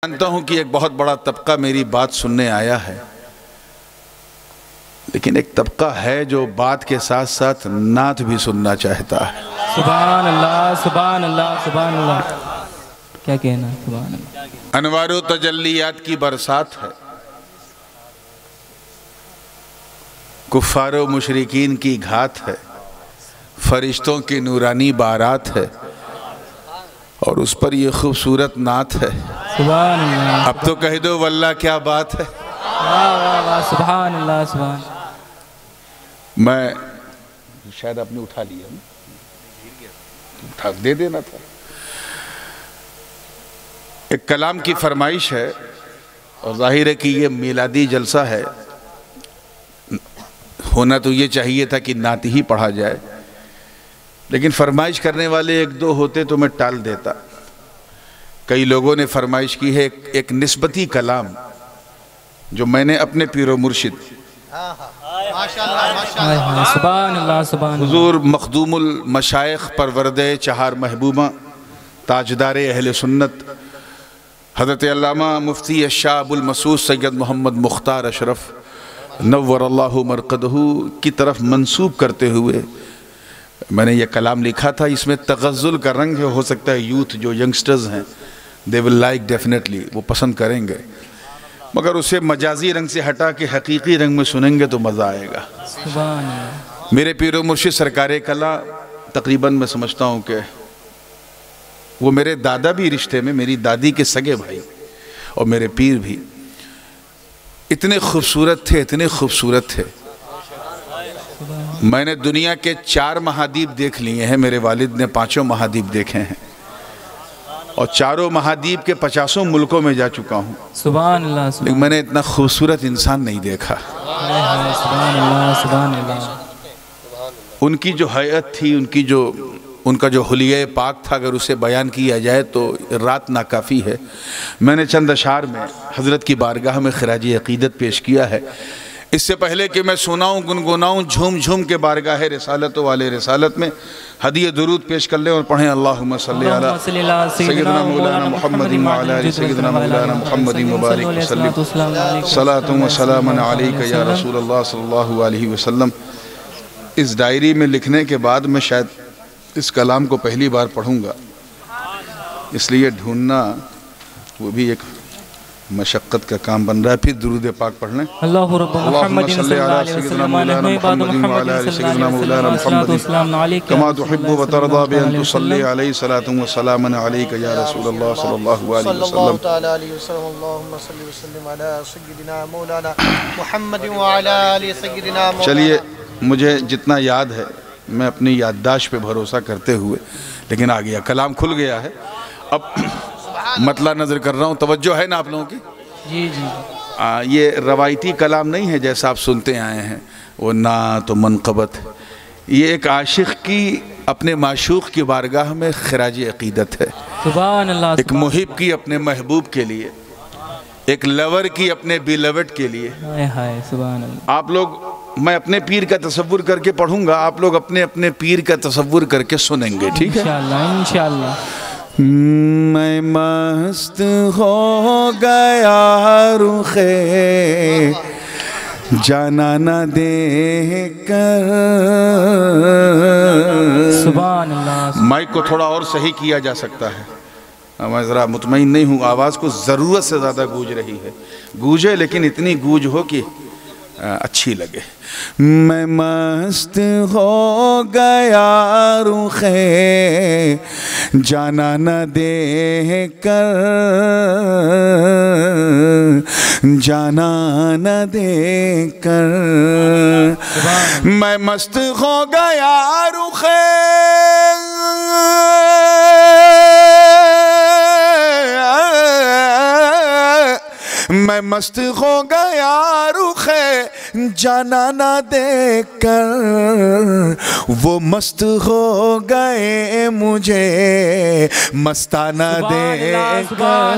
جانتا ہوں کہ ایک بہت بڑا طبقہ میری بات سننے آیا ہے، لیکن ایک طبقہ ہے جو بات کے ساتھ ساتھ نعت بھی سننا چاہتا ہے۔ سبحان اللہ، سبحان اللہ، سبحان اللہ، کیا کہنا، سبحان اللہ۔ انوار و تجلیات کی برسات ہے، کفار و مشرکین کی گھات ہے، فرشتوں کی نورانی بارات ہے، اور اس پر یہ خوبصورت نعت ہے۔ سبحان اللہ، اب تو کہہ دو واللہ کیا بات ہے۔ واہ واہ واہ، سبحان اللہ، سبحان اللہ۔ میں شاید آپ نے اٹھا لیا، اٹھا دے دینا تھا۔ ایک کلام کی فرمائش ہے، اور ظاہر ہے کہ یہ میلادی جلسہ ہے، ہونا تو یہ چاہیے تھا کہ نعت ہی پڑھا جائے، لیکن فرمائش کرنے والے ایک دو ہوتے تو میں ٹال دیتا۔ کئی لوگوں نے فرمائش کی ہے ایک نسبتی کلام جو میں نے اپنے پیر و مرشد سبحان اللہ، سبحان اللہ، حضور مخدوم المشائخ پرورد چہار محبوبہ تاجدار اہل سنت حضرت علامہ مفتی الشاہ ابو المسعود سید محمد مختار اشرف نور اللہ مرقدہ کی طرف منسوب کرتے ہوئے میں نے یہ کلام لکھا تھا۔ اس میں تغزل کا رنگ ہے، ہو سکتا ہے یوتھ جو ینگسٹرز ہیں they will like definitely، وہ پسند کریں گے، مگر اسے مجازی رنگ سے ہٹا کے حقیقی رنگ میں سنیں گے تو مزہ آئے گا۔ سبحان اللہ۔ میرے پیر و مرشد سرکار کلا تقریباً میں سمجھتا ہوں کہ وہ میرے دادا بھی رشتے میں، میری دادی کے سگے بھائی، اور میرے پیر بھی اتنے خوبصورت تھے، اتنے خوبصورت تھے۔ میں نے دنیا کے 4 مہادیپ دیکھ لیے ہیں، میرے والد نے 5 مہادیپ دیکھے ہیں، اور 4 مہادیپ کے 50 ملکوں میں جا چکا ہوں، سبحان اللہ، لیکن میں نے اتنا خوبصورت انسان نہیں دیکھا۔ سبحان اللہ، سبحان اللہ۔ ان کی جو حیات تھی، ان کا جو حلیہ پاک تھا، اگر اسے بیان کیا جائے تو رات ناکافی ہے۔ میں نے چند اشعار میں حضرت کی بارگاہ میں خراج عقیدت پیش کیا ہے۔ اس سے پہلے کہ میں سناؤں گنگناؤں جھوم جھوم کے بارگاہ رسالت والے رسالت میں ہدیہ درود پیش کر لیں اور پڑھیں اللہم صلی علی سیدنا مولانا محمد وعلی آل سیدنا مولانا محمد مبارک وسلم صلاۃ و سلام علیک یا رسول اللہ صلی اللہ علیہ وسلم۔ اس ڈائری میں لکھنے کے بعد میں شاید اس کلام کو پہلی بار پڑھوں گا، اس لیے ڈھونڈنا وہ بھی ایک مشقت کا کام بن رہا ہے۔ پھر درود پاک پڑھ لیں۔ اللہ رب محمد صلی اللہ علیہ وسلم نحن بعد محمد صلی اللہ علیہ وسلم والسلام علیکہ کما تحب و ترضى بأن تصلي عليه صلاة وسلام عليك يا رسول الله صلی اللہ علیہ وسلم۔ اللهم صل وسلم على سيدنا مولانا محمد وعلى آل سيدنا مولانا۔ چلیے، مجھے جتنا یاد ہے میں اپنی یادداشت پہ بھروسہ کرتے ہوئے، لیکن آ گیا، کلام کھل گیا ہے۔ اب مطلع نظر کر رہا ہوں، توجہ ہے نا آپ لوگوں کی؟ جی جی۔ یہ روایتی کلام نہیں ہے جیسا آپ سنتے آئے ہیں، وہ نعت و منقبت۔ یہ ایک عاشق کی اپنے معشوق کی بارگاہ میں خراج عقیدت ہے، سبحان اللہ، ایک محب کی اپنے محبوب کے لیے، ایک لور کی اپنے بیلوڈ کے لیے۔ ہائے سبحان اللہ۔ آپ لوگ، میں اپنے پیر کا تصور کر کے پڑھوں گا، آپ لوگ اپنے اپنے پیر کا تصور کر کے سنیں گے، ٹھیک ہے؟ انشاءاللہ، انشاءاللہ۔ میں مست ہو گیا رخ جانا نہ دیکھ کر۔ سبحان اللہ۔ مائک کو تھوڑا اور صحیح کیا جا سکتا ہے، میں ذرا مطمئن نہیں ہوں، آواز کو ضرورت سے زیادہ گونج رہی ہے۔ گونجے لیکن اتنی گونج ہو کہ اچھی لگے۔ میں مست ہو گیا رخ جانا نہ دیکھ کر، جانا نہ دیکھ کر، میں مست ہو گیا رخ میں مست ہو گیا رخ جانا نہ دیکھ کر، وہ مست ہو گئے مجھے مستانہ دیکھ کر،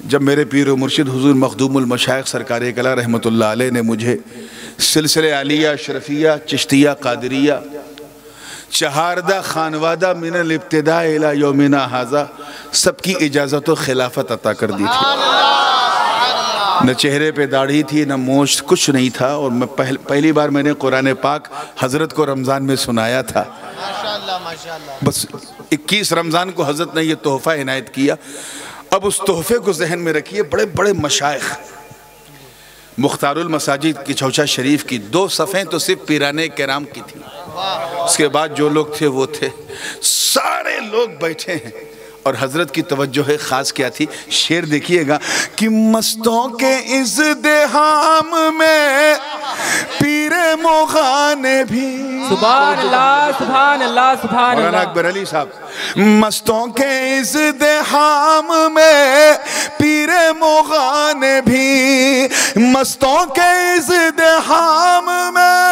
جب میرے پیر و مرشد حضور مخدوم المشائخ سرکار کلا رحمۃ اللہ علیہ نے مجھے سلسلہ عالیہ اشرفیہ چشتیہ قادریہ چہاردہ خانوادہ من الابتداء الی یومنا ھذا سب کی اجازت و خلافت عطا کر دی تھی. نہ چہرے پہ داڑھی تھی نہ مونچھ، کچھ نہیں تھا. اور میں پہلی بار میں نے قرآن پاک حضرت کو رمضان میں سنایا تھا. بس 21 رمضان کو حضرت نے یہ تحفہ عنایت کیا. اب اس تحفے کو ذہن میں رکھیے. بڑے بڑے مشائخ، مختار المساجد کی چوچا شریف کی 2 صفیں تو صرف پیران کرام کی تھی. اس کے بعد جو لوگ تھے وہ تھے، سارے لوگ بیٹھے ہیں. اور حضرت کی توجہ خاص کیا تھی؟ شعر دیکھیے گا کہ مستوں کے ازدحام میں پیر مغاں نے بھی، سبحان اللہ سبحان اللہ سبحان مولانا اللہ. اکبر علی صاحب، مستوں کے ازدحام میں پیر مغاں نے بھی، مستوں کے ازدحام میں،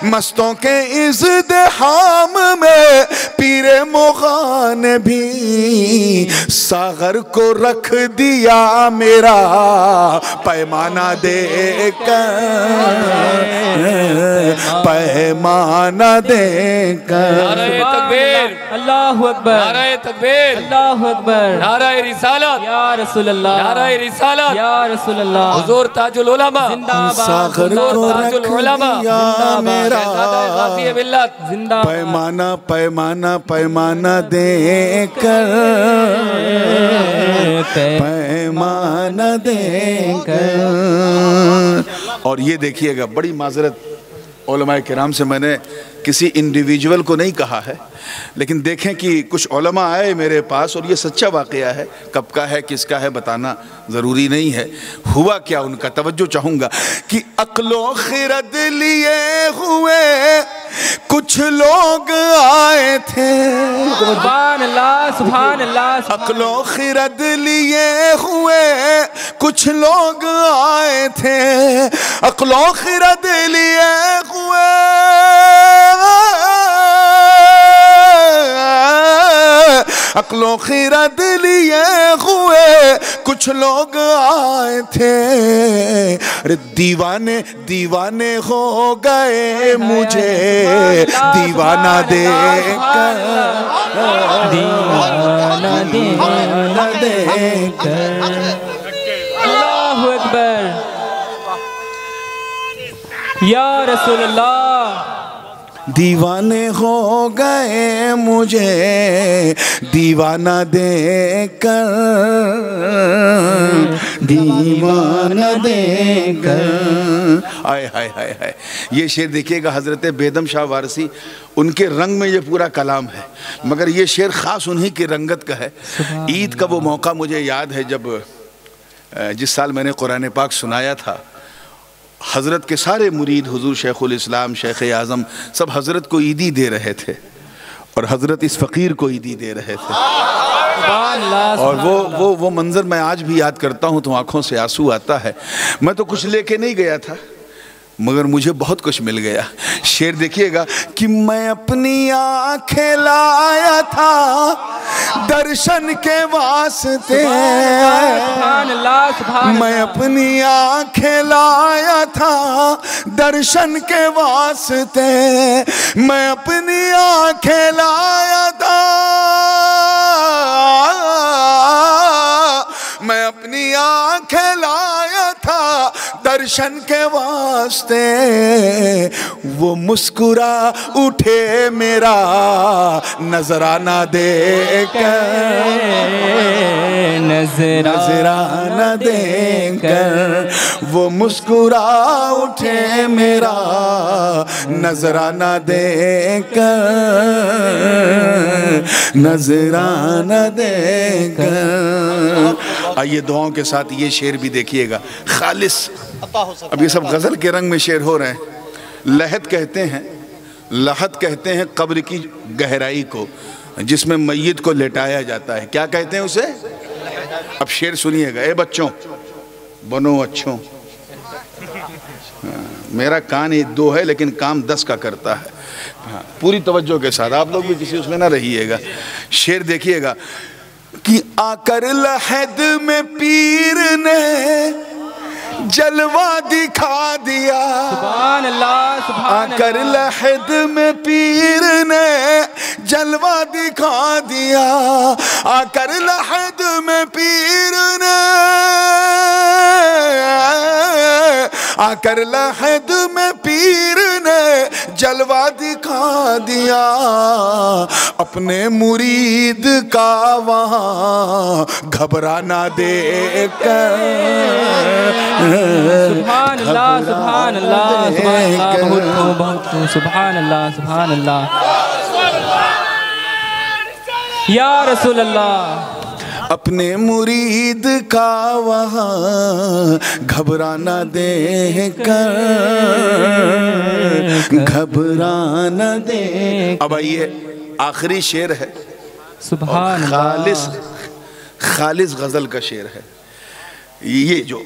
مستوں کے ازدحام میں پیر مغاں نے بھی ساغر کو رکھ دیا میرا پیمانہ دے کر، پیمانہ دے کر. نعرہ تکبیر، اللہ اکبر، نعرہ تکبیر، اللہ اکبر، نعرہ رسالت، یا رسول اللہ، نعرہ رسالت، یا رسول اللہ. حضور تاج العلماء، زندہ باد، ساغر کو تاج رکھ العلماء، دیا میرا شہزادہ غازی ملت، زندہ باد. پیمانہ پیمانہ پیمانہ دے کر، پیمانہ دے کر. اور یہ دیکھیے گا، بڑی معذرت علماء کرام سے میں نے کسی انڈیویجول کو نہیں کہا ہے، لیکن دیکھیں کہ کچھ علماء آئے میرے پاس اور یہ سچا واقعہ ہے. کب کا ہے کس کا ہے بتانا ضروری نہیں ہے. ہوا کیا ان کا توجہ چاہوں گا کہ عقل و خرد لیے ہوئے کچھ لوگ آئے تھے. سبحان اللہ سبحان اللہ. عقل و خرد لیے ہوئے کچھ لوگ آئے تھے، عقل و خرد لیے ہوئے عقل و خرد لیے ہوئے کچھ لوگ آئے تھے. دیوانے دیوانے ہو گئے مجھے دیوانہ دیکھ کر، دیوانہ دیکھ کر. اللہ اکبر، یا رسول اللہ. دیوانے ہو گئے مجھے دیوانہ دیکھ کر، دیوانہ دیکھ کر. آئے ہائے ہائے ہائے. یہ شعر دیکھیے گا حضرت بیدم شاہ وارسی، ان کے رنگ میں یہ پورا کلام ہے، مگر یہ شعر خاص انہی کی رنگت کا ہے. عید کا وہ موقع مجھے یاد ہے جب جس سال میں نے قرآن پاک سنایا تھا، حضرت کے سارے مرید حضور شیخ الاسلام شیخ اعظم سب حضرت کو عیدی دے رہے تھے اور حضرت اس فقیر کو عیدی دے رہے تھے. اور وہ منظر میں آج بھی یاد کرتا ہوں تو آنکھوں سے آنسو آتا ہے. میں تو کچھ لے کے نہیں گیا تھا مگر مجھے بہت کچھ مل گیا. شعر دیکھیے گا کہ میں اپنی آنکھیں لایا تھا درشن کے واسطے، میں اپنی آنکھیں لایا تھا درشن کے واسطے، میں اپنی آنکھیں لایا تھا، میں اپنی آنکھیں لایا تھا درشن کے واسطے. وہ مسکرا اٹھے میرا نظرانہ دیکھ کر، نظرانہ دیکھ کر. وہ مسکرا اٹھے میرا نظرانہ دیکھ کر، نظرانہ دیکھ کر. آئیے دعاؤں کے ساتھ یہ شعر بھی دیکھیے گا خالص. اب یہ سب غزل کے رنگ میں شعر ہو رہے ہیں. لحد کہتے ہیں، لحد کہتے ہیں قبر کی گہرائی کو جس میں میت کو لٹایا جاتا ہے. کیا کہتے ہیں اسے؟ اب شعر سنیے گا. اے بچوں بنو اچھوں. میرا کان 2 ہے لیکن کام 10 کا کرتا ہے. پوری توجہ کے ساتھ آپ لوگ بھی کسی اس میں نہ رہیے گا. شعر دیکھیے گا کہ آ کر لحد میں پیر نے جلوہ دکھا دیا، سبحان اللہ سبحان آ کر لحد میں پیر نے جلوہ دکھا دیا، آ کر لحد میں پیر نے، آ کر لحد میں پیر نے جلوہ دکھا دیا، اپنے مرید کا وہاں گھبرانا دیکھ کر، سبحان اللہ سبحان اللہ سبحان اللہ، بہت خوب سبحان اللہ سبحان اللہ، یا رسول اللہ، اپنے مرید کا وہاں گھبرانا دیکھ کر، گھبرانا دیکھ۔ اب آئیے آخری شعر ہے، سبحان خالص خالص غزل کا شعر ہے یہ، جو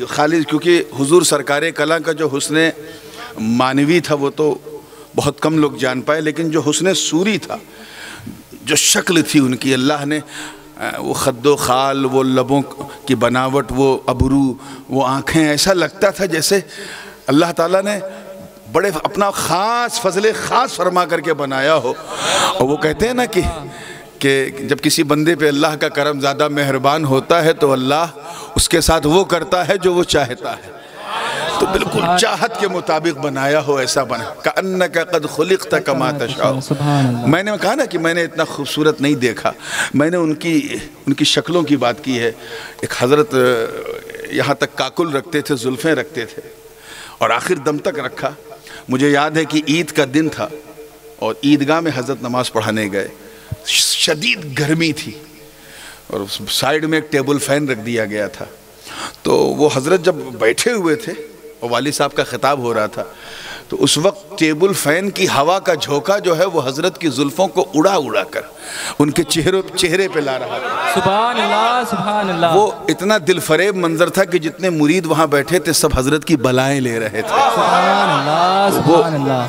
خالص، کیونکہ حضور سرکار کلاں کا جو حسن معنوی تھا وہ تو بہت کم لوگ جان پائے، لیکن جو حسن صوری تھا، جو شکل تھی ان کی، اللہ نے وہ خد و خال، وہ لبوں کی بناوٹ، وہ ابرو، وہ آنکھیں، ایسا لگتا تھا جیسے اللہ تعالیٰ نے بڑے اپنا خاص فضل خاص فرما کر کے بنایا ہو۔ اور وہ کہتے ہیں نا کہ جب کسی بندے پہ اللہ کا کرم زیادہ مہربان ہوتا ہے تو اللہ اس کے ساتھ وہ کرتا ہے جو وہ چاہتا ہے، تو بالکل چاہت کے مطابق بنایا ہو ایسا بنا، کأنک قد خلقت کما تشاء۔ میں نے کہا نا کہ میں نے اتنا خوبصورت نہیں دیکھا، میں نے ان کی شکلوں کی بات کی ہے۔ ایک حضرت یہاں تک کاکل رکھتے تھے، زلفیں رکھتے تھے، اور آخر دم تک رکھا۔ مجھے یاد ہے کہ عید کا دن تھا اور عیدگاہ میں حضرت نماز پڑھانے گئے، شدید گرمی تھی اور سائیڈ میں ایک ٹیبل فین رکھ دیا گیا تھا، تو وہ حضرت جب بیٹھے ہوئے تھے اور والد صاحب کا خطاب ہو رہا تھا، تو اس وقت ٹیبل فین کی ہوا کا جھونکا جو ہے وہ حضرت کی زلفوں کو اڑا اڑا کر ان کے چہرے پہ لا رہا تھا۔ سبحان اللہ سبحان اللہ، وہ اتنا دل فریب منظر تھا کہ جتنے مرید وہاں بیٹھے تھے سب حضرت کی بلائیں لے رہے تھے۔ سبحان اللہ سبحان اللہ۔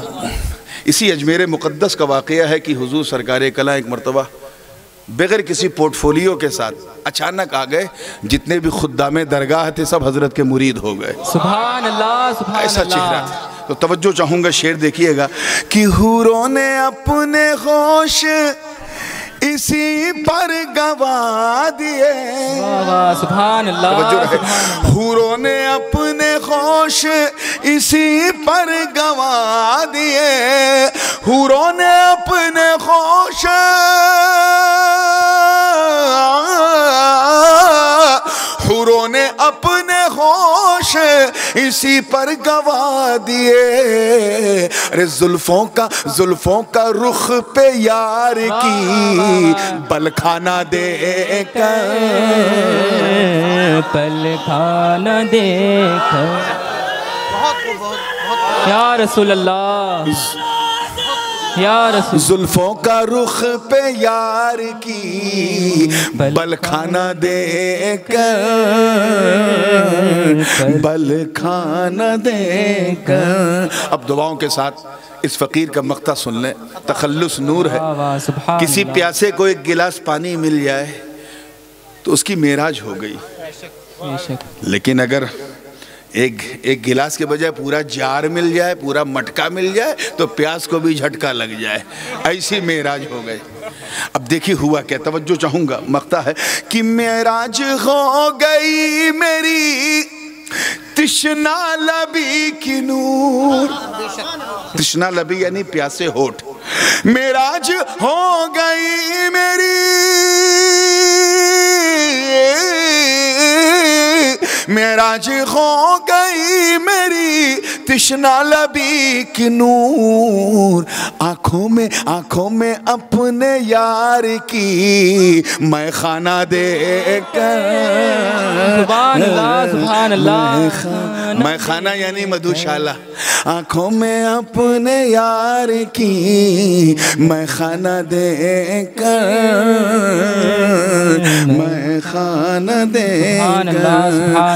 اسی اجمیر مقدس کا واقعہ ہے کہ حضور سرکار کلاں ایک مرتبہ بغیر کسی پورٹ فولیو کے ساتھ اچانک آ گئے، جتنے بھی خدام درگاہ تھے سب حضرت کے مرید ہو گئے۔ سبحان اللہ سبحان اللہ، ایسا چہرہ تھا۔ تو توجہ چاہوں گا، شعر دیکھیے گا کہ حوروں نے اپنے ہوش اسی پر گوا دیے، سبحان اللہ، حوروں نے اپنے ہوش اسی پر گوا دیے، حوروں نے اپنے ہوش حوروں نے اپنے ہوش اسی پر گوا دیے، ارے زلفوں کا رخ پہ یار کی بل کھانا دے کر، پل کھانا دے کر، یا رسول اللہ یا رسول، زلفوں کا رخ پہ یار کی بل کھانا دے کر، بل کھانا دے کر۔ اب دعاؤں کے ساتھ اس فقیر کا مقطع سن لیں، تخلص نور ہے۔ کسی پیاسے کو ایک گلاس پانی مل جائے تو اس کی معراج ہو گئی، لیکن اگر ایک گلاس کے بجائے پورا جار مل جائے، پورا مٹکا مل جائے تو پیاس کو بھی جھٹکا لگ جائے، ایسی معراج ہو گئی۔ اب دیکھیے ہوا کیا، توجہ چاہوں گا، مقطع ہے کہ معراج ہو گئی میری تشنا لبی کی نور، تشنا لبی یعنی پیاسے ہونٹ، معراج ہو گئی میری معراج ہو گئی میری تشنا لبی کی نور، آنکھوں میں اپنے یار کی میں خانہ دے کر، سبحان اللہ سبحان اللہ، میں خانہ یعنی مدھوشالہ، آنکھوں میں اپنے یار کی میں خانہ دے کر، میں خانہ دے کر۔